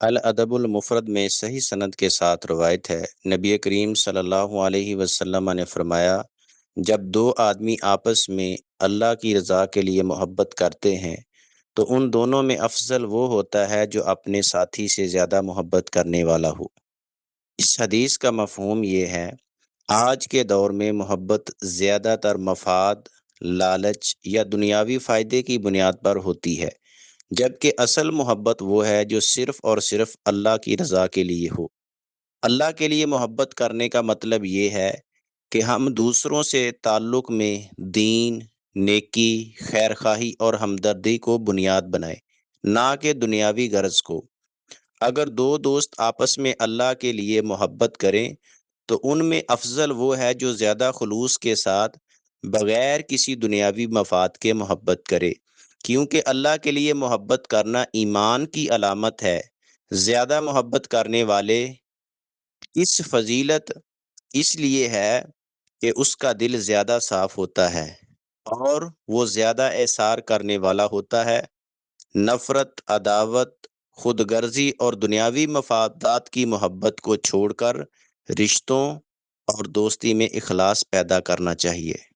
الادب المفرد میں صحیح سند کے ساتھ روایت ہے، نبی کریم صلی اللہ علیہ وسلم نے فرمایا، جب دو آدمی آپس میں اللہ کی رضا کے لیے محبت کرتے ہیں تو ان دونوں میں افضل وہ ہوتا ہے جو اپنے ساتھی سے زیادہ محبت کرنے والا ہو۔ اس حدیث کا مفہوم یہ ہے، آج کے دور میں محبت زیادہ تر مفاد، لالچ یا دنیاوی فائدے کی بنیاد پر ہوتی ہے، جبکہ اصل محبت وہ ہے جو صرف اور صرف اللہ کی رضا کے لیے ہو۔ اللہ کے لیے محبت کرنے کا مطلب یہ ہے کہ ہم دوسروں سے تعلق میں دین، نیکی، خیر خواہی اور ہمدردی کو بنیاد بنائیں، نہ کہ دنیاوی غرض کو۔ اگر دو دوست آپس میں اللہ کے لیے محبت کریں تو ان میں افضل وہ ہے جو زیادہ خلوص کے ساتھ بغیر کسی دنیاوی مفاد کے محبت کرے، کیونکہ اللہ کے لیے محبت کرنا ایمان کی علامت ہے۔ زیادہ محبت کرنے والے اس فضیلت اس لیے ہے کہ اس کا دل زیادہ صاف ہوتا ہے اور وہ زیادہ احسار کرنے والا ہوتا ہے۔ نفرت، عداوت، خود غرضی اور دنیاوی مفادات کی محبت کو چھوڑ کر رشتوں اور دوستی میں اخلاص پیدا کرنا چاہیے۔